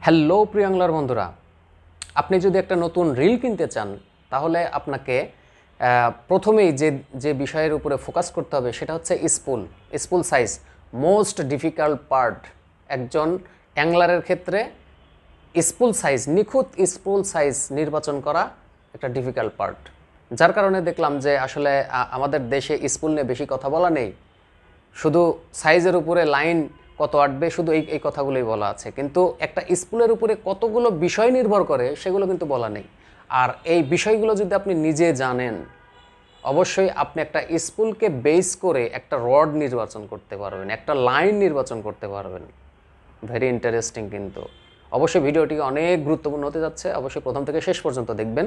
Hello প্রিয় angler বন্ধুরা, আপনি যদি একটা নতুন রিল কিনতে চান তাহলে আপনাকে প্রথমেই যে বিষয়ের উপরে ফোকাস করতে হবে সেটা হচ্ছে spool size. Most difficult part একজন অ্যাংলারের ক্ষেত্রে নিখুঁত স্পুল সাইজ নির্বাচন করা একটা ডিফিকাল্ট পার্ট। যার কারণে দেখলাম যে আসলে আমাদের দেশে স্পুল নিয়ে বেশি কথা বলা নেই, শুধু সাইজের উপরে লাইন কত আঁটবে শুধু এই কথাগুলোই বলা আছে, কিন্তু একটা স্পুলের উপরে কতগুলো বিষয় নির্ভর করে সেগুলো কিন্তু বলা নেই। আর এই বিষয়গুলো যদি আপনি নিজে জানেন, অবশ্যই আপনি একটা স্পুলকে বেস করে একটা রড নির্বাচন করতে পারবেন, একটা লাইন নির্বাচন করতে পারবেন। ভেরি ইন্টারেস্টিং, কিন্তু অবশ্যই ভিডিওটি অনেক গুরুত্বপূর্ণ হতে যাচ্ছে, অবশ্যই প্রথম থেকে শেষ পর্যন্ত দেখবেন।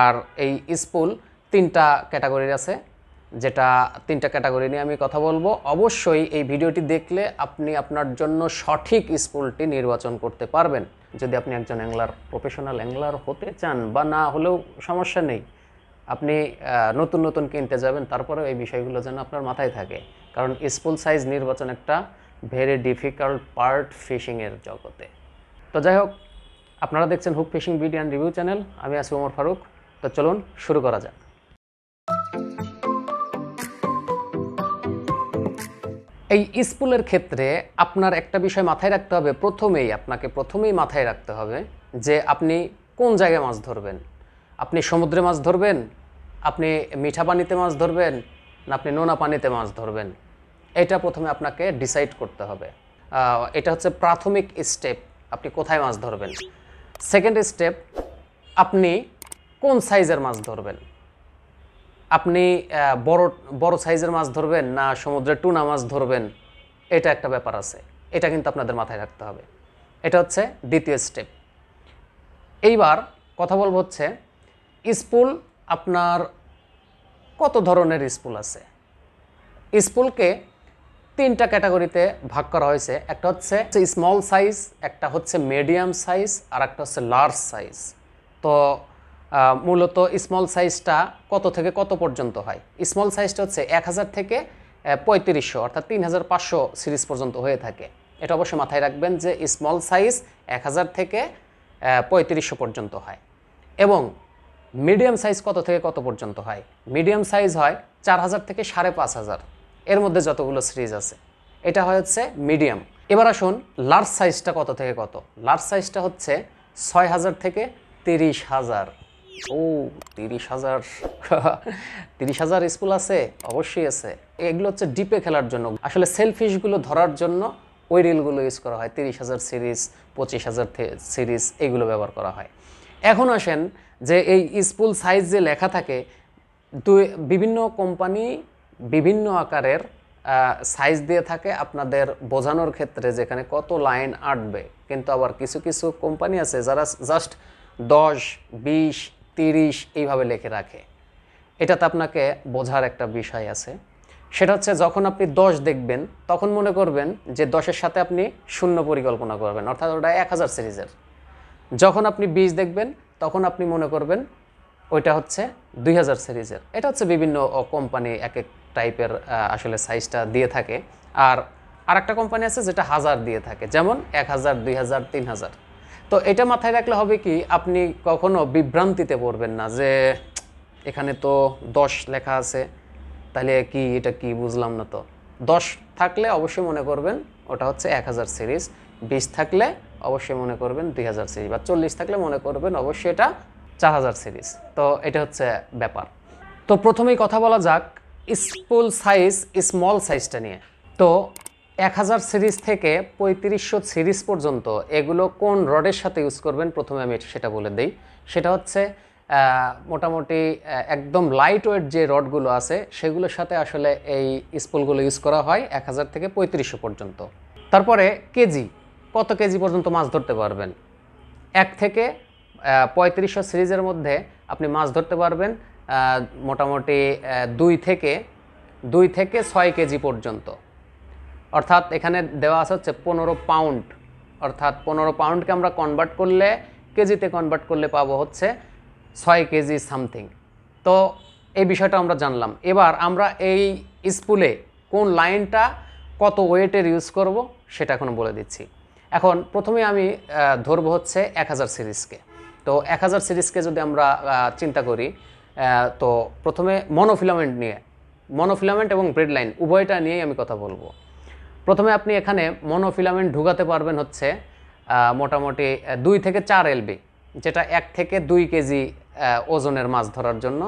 আর এই স্পুল তিনটা ক্যাটাগরির আছে, যেটা তিনটা ক্যাটাগরি নিয়ে আমি কথা বলবো। অবশ্যই এই ভিডিওটি দেখলে আপনি আপনার জন্য সঠিক স্পুলটি নির্বাচন করতে পারবেন। যদি আপনি একজন অ্যাংলার, প্রফেশনাল অ্যাংলার হতে চান, বা না হলেও সমস্যা নেই, আপনি নতুন নতুন কিনতে যাবেন, তারপরেও এই বিষয়গুলো যেন আপনার মাথায় থাকে, কারণ স্পুল সাইজ নির্বাচন একটা ভেরি ডিফিকাল্ট পার্ট ফিশিংয়ের জগতে। তো যাই হোক, আপনারা দেখছেন hook fishing video and review channel, আমি আছি ওমর ফারুক। তো চলুন শুরু করা যাক। এই স্পুলের ক্ষেত্রে আপনার একটা বিষয় মাথায় রাখতে হবে, প্রথমেই মাথায় রাখতে হবে যে আপনি কোন জায়গায় মাছ ধরবেন। আপনি সমুদ্রে মাছ ধরবেন, আপনি মিঠা পানিতে মাছ ধরবেন, না আপনি নোনা পানিতে মাছ ধরবেন, এটা প্রথমে আপনাকে ডিসাইড করতে হবে। এটা হচ্ছে প্রাথমিক স্টেপ, আপনি কোথায় মাছ ধরবেন। সেকেন্ড স্টেপ, আপনি কোন সাইজের মাছ ধরবেন। আপনি বড় সাইজের মাছ ধরবেন না সমুদ্রে টুনা মাছ ধরবেন, এটা একটা ব্যাপার আছে, এটা কিন্তু আপনাদের মাথায় রাখতে হবে। এটা হচ্ছে দ্বিতীয় স্টেপ। এইবার কথা বলবো হচ্ছে স্পুল, আপনার কত ধরনের স্পুল আছে। স্পুলকে তিনটা ক্যাটাগরিতে ভাগ করা হয়েছে, একটা হচ্ছে স্মল সাইজ, একটা হচ্ছে মিডিয়াম সাইজ, আর একটা হচ্ছে লার্জ সাইজ। তো মূলত স্মল সাইজটা কত থেকে কত পর্যন্ত হয়। স্মল সাইজটা হচ্ছে 1000 থেকে 3500 অর্থাৎ 3500 সিরিজ পর্যন্ত হয়ে থাকে। এটা অবশ্যই মাথায় রাখবেন যে স্মল সাইজ 1000 থেকে 3500 পর্যন্ত হয়। এবং মিডিয়াম সাইজ কত থেকে কত পর্যন্ত হয়। মিডিয়াম সাইজ হয় 4000 থেকে 5500, এর মধ্যে যতগুলো সিরিজ আছে এটা হচ্ছে মিডিয়াম। এবার আসুন লার্জ সাইজটা কত থেকে কত। লার্জ সাইজটা হচ্ছে 6000 থেকে 30000। ও 30000 30000 স্পুল আছে, অবশ্যই আছে। এগুলো হচ্ছে ডিপে খেলার জন্য, আসলে সেলফিশগুলো ধরার জন্য ওই রিলগুলো ইউজ করা হয়। 30000 সিরিজ, 25000 সিরিজ এগুলো ব্যবহার করা হয়। এখন আসেন যে এই স্পুল সাইজ যে লেখা থাকে, বিভিন্ন কোম্পানি বিভিন্ন আকারের সাইজ দিয়ে থাকে আপনাদের বোঝানোর ক্ষেত্রে, যেখানে কত লাইন আঁটবে। কিন্তু আবার কিছু কিছু কোম্পানি আছে যারা জাস্ট 10, 20, 30 এইভাবে লিখে রাখে। এটাতে আপনাকে বোঝার একটা বিষয় আছে, সেটা হচ্ছে যখন আপনি 10 দেখবেন তখন মনে করবেন যে 10-এর সাথে আপনি শূন্য পরিকল্পনা করবেন, অর্থাৎ ওটা 1000 সিরিজের। যখন আপনি 20 দেখবেন তখন আপনি মনে করবেন ওইটা হচ্ছে 2000 সিরিজের। এটা হচ্ছে বিভিন্ন কোম্পানি এক এক টাইপের আসলে সাইজটা দিয়ে থাকে। আর আরেকটা কোম্পানি আছে যেটা 1000 দিয়ে থাকে, যেমন 1000, 2000, 3000। তো এটা মাথায় রাখলে হবে কি, আপনি কখনো বিভ্রান্তিতে পড়বেন না যে এখানে তো 10 লেখা আছে, তাহলে কি এটা কি বুঝলাম না। তো 10 থাকলে অবশ্যই মনে করবেন ওটা হচ্ছে 1000 সিরিজ, 20 থাকলে অবশ্যই মনে করবেন 2000 সিরিজ, বা 40 থাকলে মনে করবেন অবশ্যই এটা 4000 সিরিজ। তো এটা হচ্ছে ব্যাপার। তো প্রথমেই কথা বলা যাক স্পুল সাইজ স্মল সাইজটা নিয়ে। তো 1000 সিরিজ থেকে 3500 সিরিজ পর্যন্ত এগুলো কোন রডের সাথে ইউজ করবেন প্রথমে আমি সেটা বলে দিই। সেটা হচ্ছে মোটামুটি একদম লাইট ওয়েট যে রডগুলো আছে সেগুলোর সাথে আসলে এই স্পুলগুলো ইউজ করা হয় 1000 থেকে 3500 পর্যন্ত। তারপরে কেজি, কত কেজি পর্যন্ত মাছ ধরতে পারবেন। 1 থেকে 3500 সিরিজের মধ্যে আপনি মাছ ধরতে পারবেন মোটামুটি 2 থেকে 6 কেজি পর্যন্ত। অর্থাৎ এখানে দেওয়া আছে হচ্ছে 15 পাউন্ড, অর্থাৎ 15 পাউন্ডকে আমরা কনভার্ট করলে, কেজিতে কনভার্ট করলে পাবো হচ্ছে 6 কেজি সামথিং। তো এই বিষয়টা আমরা জানলাম। এবার আমরা এই স্পুলে কোন লাইনটা কত ওয়েটের ইউজ করব সেটা এখন বলে দিচ্ছি। এখন প্রথমে আমি ধরবো হচ্ছে 1000 সিরিজকে। তো 1000 সিরিজকে যদি আমরা চিন্তা করি, তো প্রথমে মনোফিলামেন্ট এবং ব্রেড লাইন উভয়টা নিয়েই আমি কথা বলবো। প্রথমে আপনি এখানে মনোফিলামেন্ট ঢুকাতে পারবেন হচ্ছে মোটামুটি 2 থেকে 4 এলবি, যেটা 1 থেকে 2 কেজি ওজনের মাছ ধরার জন্য।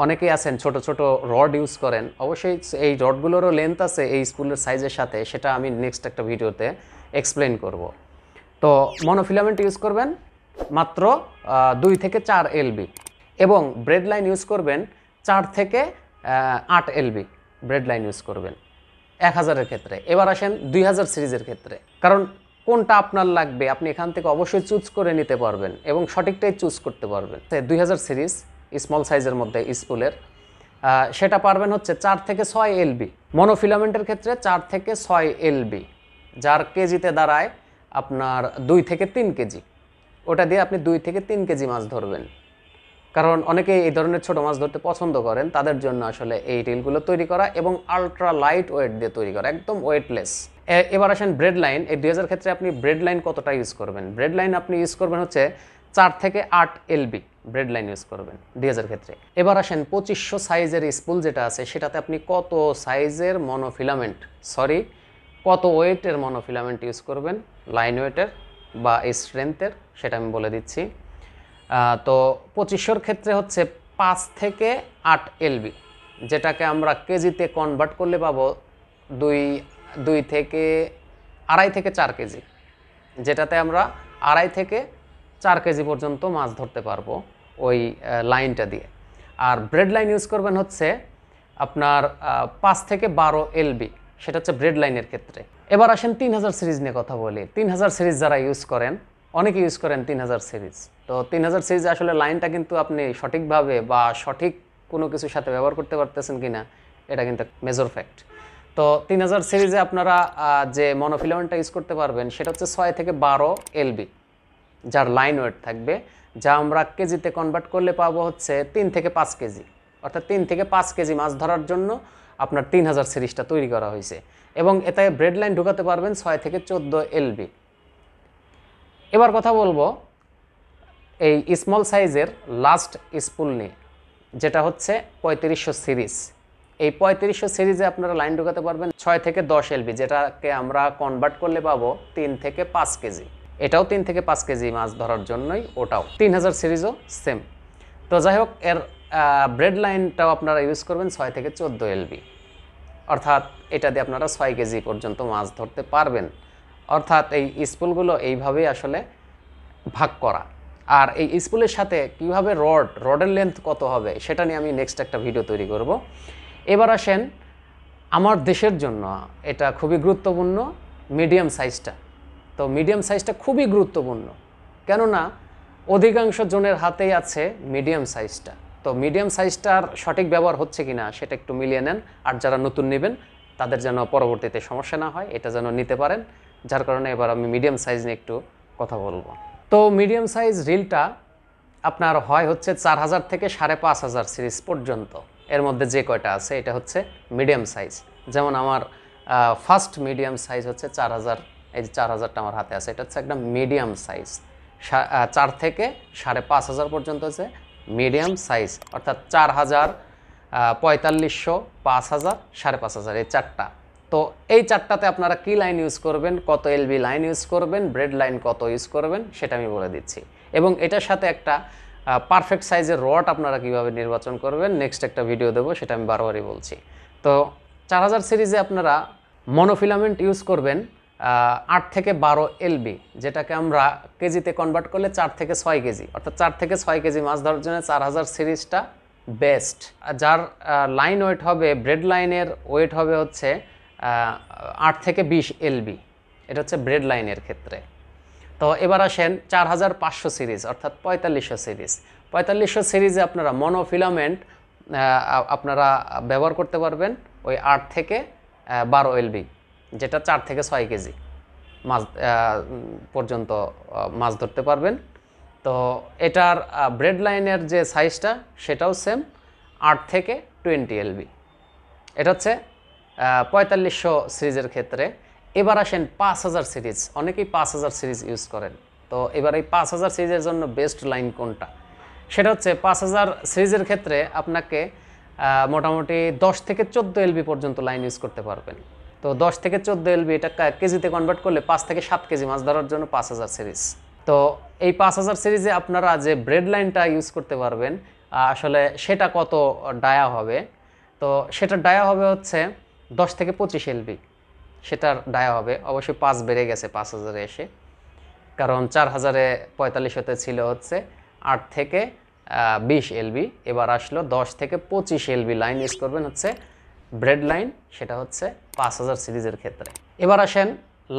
অনেকেই আছেন ছোট ছোট রড ইউজ করেন, অবশ্যই এই রডগুলোরও লেন্থ আছে এই স্পুলের সাইজের সাথে, সেটা আমি নেক্সট একটা ভিডিওতে এক্সপ্লেন করব। তো মনোফিলামেন্ট ইউজ করবেন মাত্র 2 থেকে 4 এলবি, এবং ব্রেড লাইন ইউজ করবেন 4 থেকে 8 এলবি ব্রেড লাইন ইউজ করবেন 1000-এর ক্ষেত্রে। এবার আসেন 2000 সিরিজের ক্ষেত্রে, কারণ কোনটা আপনার লাগবে আপনি এখান থেকে অবশ্যই চুজ করে নিতে পারবেন এবং সঠিকটাই চুজ করতে পারবেন। 2000 সিরিজ স্মল সাইজের মধ্যে স্পুলের সেটা পারবেন হচ্ছে 4 থেকে 6 এলবি। মনোফিলামেন্টের ক্ষেত্রে 4 থেকে 6 এলবি, যার কেজিতে দাঁড়ায় আপনার 2 থেকে 3 কেজি। ওটা দিয়ে আপনি 2 থেকে 3 কেজি মাছ ধরবেন, কারণ অনেকেই এই ধরনের ছোট মাছ ধরতে পছন্দ করেন, তাদের জন্য আসলে এই রিলগুলো তৈরি করা এবং আলট্রা লাইট ওয়েট দিয়ে তৈরি করা, একদম ওয়েটলেস। এবার আসেন ব্রেড লাইন। এই 2000 ক্ষেত্রে আপনি ব্রেড লাইন কতটা ইউজ করবেন? ব্রেড লাইন আপনি ইউজ করবেন হচ্ছে 4 থেকে 8 এলবি ব্রেড লাইন ইউজ করবেন 2000 ক্ষেত্রে। এবার আসেন 2500 সাইজের স্পুল যেটা আছে, সেটাতে আপনি কত সাইজের কত ওয়েটের মনোফিলামেন্ট ইউজ করবেন, লাইন ওয়েটের বা স্ট্রেংথের, সেটা আমি বলে দিচ্ছি। তো 2500-র ক্ষেত্রে হচ্ছে 5 থেকে 8 এলবি, যেটাকে আমরা কেজিতে কনভার্ট করলে পাবো 2 থেকে 2.5 থেকে 4 কেজি, যেটাতে আমরা 2.5 থেকে 4 কেজি পর্যন্ত মাছ ধরতে পারবো ওই লাইনটা দিয়ে। আর ব্রেড লাইন ইউজ করবেন হচ্ছে আপনার 5 থেকে 12 এলবি, সেটা হচ্ছে ব্রেড লাইনের ক্ষেত্রে। এবার আসেন 3000 সিরিজ নিয়ে কথা বলি। 3000 সিরিজ যারা ইউজ করেন, অনেকে ইউজ করেন 3000 সিরিজ। তো 3000 সিরিজে আসলে লাইনটা কিন্তু আপনি সঠিকভাবে বা সঠিক কোনো কিছুর সাথে ব্যবহার করতে পারতেছেন কিনা, এটা কিন্তু মেজর ফ্যাক্ট। তো 3000 সিরিজে আপনারা যে মনোফিলামেন্টটা ইউজ করতে পারবেন সেটা হচ্ছে 6 থেকে 12 এলবি, যার লাইন ওয়েট থাকবে, যা আমরা কেজিতে কনভার্ট করলে পাবো হচ্ছে 3 থেকে 5 কেজি। অর্থাৎ 3 থেকে 5 কেজি মাছ ধরার জন্য আপনার 3000 সিরিজটা তৈরি করা হয়েছে, এবং এতে ব্রেড লাইন ঢুকাতে পারবেন 6 থেকে 14 এলবি। এবার কথা বলবো এই স্মল সাইজের লাস্ট স্পুল নিয়ে, যেটা হচ্ছে 3500 সিরিজ। এই 3500 সিরিজে আপনারা লাইন ঢুকাতে পারবেন 6 থেকে 10 এলবি, যেটাকে আমরা কনভার্ট করলে পাবো 3 থেকে 5 কেজি। এটাও 3 থেকে 5 কেজি মাছ ধরার জন্যই, ওটাও 3000 সিরিজও সেম। তো যাই হোক, এর ব্রেড লাইনটাও আপনারা ইউজ করবেন 6 থেকে 14 এলবি, অর্থাৎ এটা দিয়ে আপনারা 6 কেজি পর্যন্ত মাছ ধরতে পারবেন। অর্থাৎ এই স্পুলগুলো এইভাবেই আসলে ভাগ করা। আর এই স্পুলের সাথে কীভাবে রডের লেন্থ কত হবে সেটা নিয়ে আমি নেক্সট একটা ভিডিও তৈরি করব। এবার আসেন আমার দেশের জন্য এটা খুবই গুরুত্বপূর্ণ, মিডিয়াম সাইজটা। তো মিডিয়াম সাইজটা খুবই গুরুত্বপূর্ণ, কেননা অধিকাংশ জনের হাতেই আছে মিডিয়াম সাইজটা। তো মিডিয়াম সাইজটার সঠিক ব্যবহার হচ্ছে কিনা সেটা একটু মিলিয়ে নেন, আর যারা নতুন নেবেন তাদের যেন পরবর্তীতে সমস্যা না হয়, এটা যেন নিতে পারেন। যার কারণে এবার আমি মিডিয়াম সাইজ নিয়ে একটু কথা বলবো। তো মিডিয়াম সাইজ রিলটা আপনার হয় হচ্ছে 4000 থেকে 5500 সিরিজ পর্যন্ত, এর মধ্যে যে কয়টা আছে এটা হচ্ছে মিডিয়াম সাইজ। যেমন আমার ফার্স্ট মিডিয়াম সাইজ হচ্ছে 4000, এই যে 4000টা আমার হাতে আছে, এটা হচ্ছে একটা মিডিয়াম সাইজ। 4 থেকে 5500 পর্যন্ত হচ্ছে মিডিয়াম সাইজ, অর্থাৎ 4000, 4500, 5000, 5500, এই চারটা। তো এই চারটাতে আপনারা কি লাইন ইউজ করবেন, কত এলবি লাইন ইউজ করবেন, ব্রেড লাইন কত ইউজ করবেন সেটা আমি বলে দিচ্ছি, এবং এটার সাথে একটা পারফেক্ট সাইজের রড আপনারা কিভাবে নির্বাচন করবেন নেক্সট একটা ভিডিও দেবো, সেটা আমি বারবারই বলছি। তো 4000 সিরিজে আপনারা মনোফিলামেন্ট ইউজ করবেন 8 থেকে 12 এলবি, যেটাকে আমরা কেজিতে কনভার্ট করলে 4 থেকে 6 কেজি, অর্থাৎ 4 থেকে 6 কেজি মাছ ধরার জন্য 4000 সিরিজটা বেস্ট। যার লাইন ওয়েট হবে, ব্রেড লাইনের ওয়েট হবে হচ্ছে 8 থেকে 20 এলবি, এটা হচ্ছে ব্রেড লাইনের ক্ষেত্রে। তো এবার আসেন 4500 সিরিজ, অর্থাৎ 4500 সিরিজ। 4500 সিরিজে আপনারা মনোফিলামেন্ট আপনারা ব্যবহার করতে পারবেন ওই 8 থেকে 12 এলবি, যেটা 4 থেকে 6 কেজি মাছ পর্যন্ত মাছ ধরতে পারবেন। তো এটার ব্রেড লাইনের যে সাইজটা সেটাও সেম, 8 থেকে 20 এলবি। এটা হচ্ছে 4500 সিরিজের ক্ষেত্রে। এবার আসেন 5000 সিরিজ, অনেকেই 5000 সিরিজ ইউজ করেন। তো এবার এই 5000 সিরিজের জন্য বেস্ট লাইন কোনটা? সেটা হচ্ছে 5000 সিরিজের ক্ষেত্রে আপনাকে মোটামুটি 10 থেকে 14 এলবি পর্যন্ত লাইন ইউজ করতে পারবেন। তো 10 থেকে 14 এলবি এটা কেজিতে কনভার্ট করলে 5 থেকে 7 কেজি মাছ ধরার জন্য 5000 সিরিজ। তো এই 5000 সিরিজে আপনারা যে ব্রেড লাইনটা ইউজ করতে পারবেন আসলে সেটা কত ডায়া হবে? তো সেটার ডায়া হবে হচ্ছে 10 থেকে 25 এলবি, সেটার ডায়া হবে। অবশ্যই 5 বেড়ে গেছে 5000-এ এসে, কারণ 4000-এ 4500-তে ছিল হচ্ছে 8 থেকে 20 এলবি, এবার আসলো 10 থেকে 25 এলবি লাইন ইউজ করবেন হচ্ছে ব্রেড লাইন, সেটা হচ্ছে 5000 সিরিজের ক্ষেত্রে। এবার আসেন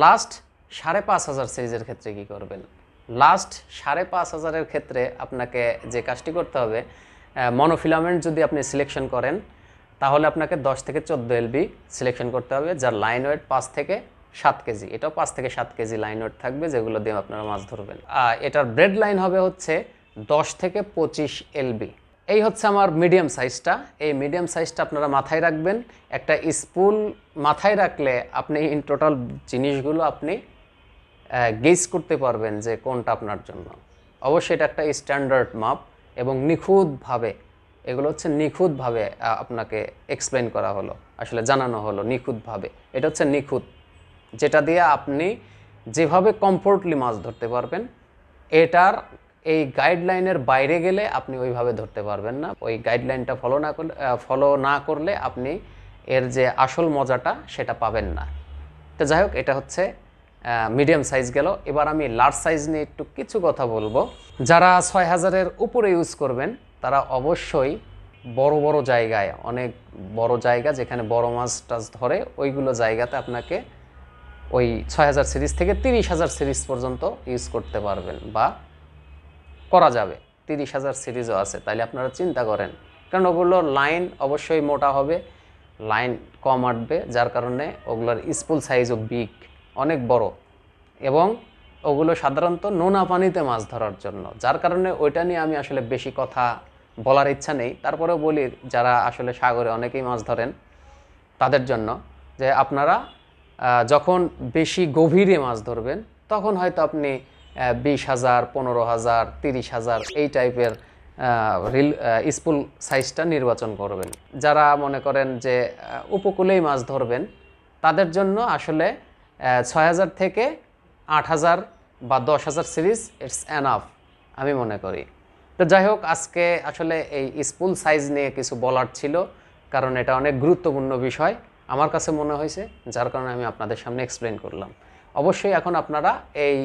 লাস্ট 5500 সিরিজের ক্ষেত্রে কি করবেন? লাস্ট 5500-এর ক্ষেত্রে আপনাকে যে কাজটি করতে হবে, মনোফিলামেন্ট যদি আপনি সিলেকশন করেন তাহলে আপনাকে 10 থেকে 14 এলবি সিলেকশন করতে হবে, যার লাইন ওয়েট 5 থেকে 7 কেজি। এটাও 5 থেকে 7 কেজি লাইন ওয়েট থাকবে, যেগুলো দিয়ে আপনারা মাছ ধরবেন। এটার ব্রেড লাইন হবে হচ্ছে 10 থেকে 25 এলবি। এই হচ্ছে আমার মিডিয়াম সাইজটা। এই মিডিয়াম সাইজটা আপনারা মাথায় রাখবেন। একটা স্পুল মাথায় রাখলে আপনি ইন টোটাল জিনিসগুলো আপনি গেজ করতে পারবেন যে কোনটা আপনার জন্য। অবশ্যই এটা একটা স্ট্যান্ডার্ড মাপ এবং নিখুঁতভাবে, এগুলো হচ্ছে নিখুঁতভাবে আপনাকে এক্সপ্লেন করা হলো, আসলে জানানো হলো নিখুঁতভাবে। এটা হচ্ছে নিখুঁত, যেটা দিয়ে আপনি যেভাবে কমফোর্টলি মাছ ধরতে পারবেন। এটার এই গাইডলাইনের বাইরে গেলে আপনি ওইভাবে ধরতে পারবেন না। ওই গাইডলাইনটা ফলো না করলে আপনি এর যে আসল মজাটা সেটা পাবেন না। তো যাই হোক, এটা হচ্ছে মিডিয়াম সাইজ গেল। এবার আমি লার্জ সাইজ নিয়ে একটু কিছু কথা বলবো। যারা 6000-এর উপরে ইউজ করবেন তারা অবশ্যই বড় বড় জায়গায়, অনেক বড় জায়গা যেখানে বড় মাছ টাছ ধরে, ওইগুলো জায়গাতে আপনাকে ওই 6000 সিরিজ থেকে 30000 সিরিজ পর্যন্ত ইউজ করতে পারবেন বা করা যাবে। 30000 সিরিজও আছে, তাইলে আপনারা চিন্তা করেন, কারণ ওগুলোর লাইন অবশ্যই মোটা হবে, লাইন কম আটবে, যার কারণে ওগুলোর স্পুল সাইজও বিগ, অনেক বড়, এবং ওগুলো সাধারণত নোনা পানিতে মাছ ধরার জন্য, যার কারণে ওইটা নিয়ে আমি আসলে বেশি কথা বলার ইচ্ছা নেই। তারপরেও বলি, যারা আসলে সাগরে অনেকেই মাছ ধরেন তাদের জন্য, যে আপনারা যখন বেশি গভীরে মাছ ধরবেন তখন হয়তো আপনি 20,000, 15,000, 30,000 এই টাইপের স্পুল সাইজটা নির্বাচন করবেন। যারা মনে করেন যে উপকূলেই মাছ ধরবেন তাদের জন্য আসলে 6,000 থেকে 8,000 বা 10,000 সিরিজ ইটস এনাফ আমি মনে করি। তো যাই হোক, আজকে আসলে এই স্পুল সাইজ নিয়ে কিছু বলার ছিল, কারণ এটা অনেক গুরুত্বপূর্ণ বিষয় আমার কাছে মনে হয়েছে, যার কারণে আমি আপনাদের সামনে এক্সপ্লেন করলাম। অবশ্যই এখন আপনারা এই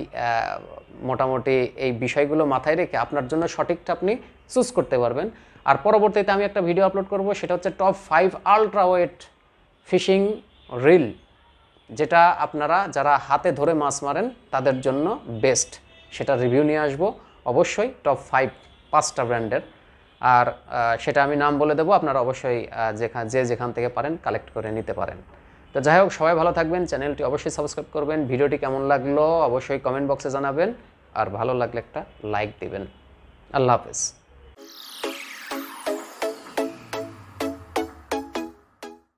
মোটামুটি এই বিষয়গুলো মাথায় রেখে আপনার জন্য সঠিকটা আপনি চুজ করতে পারবেন। আর পরবর্তীতে আমি একটা ভিডিও আপলোড করব, সেটা হচ্ছে top 5 ultra weight fishing reel, যেটা আপনারা যারা হাতে ধরে মাছ মারেন তাদের জন্য বেস্ট, সেটা রিভিউ নিয়ে আসবো অবশ্যই। টপ 5টা ব্র্যান্ডের, আর সেটা আমি নাম বলে দেবো, আপনারা অবশ্যই যেখান থেকে পারেন কালেক্ট করে নিতে পারেন। তো যাই হোক, সবাই ভালো থাকবেন, চ্যানেলটি অবশ্যই সাবস্ক্রাইব করবেন, ভিডিওটি কেমন লাগলো অবশ্যই কমেন্ট বক্সে জানাবেন, আর ভালো লাগলে একটা লাইক দিবেন। আল্লাহ হাফেজ।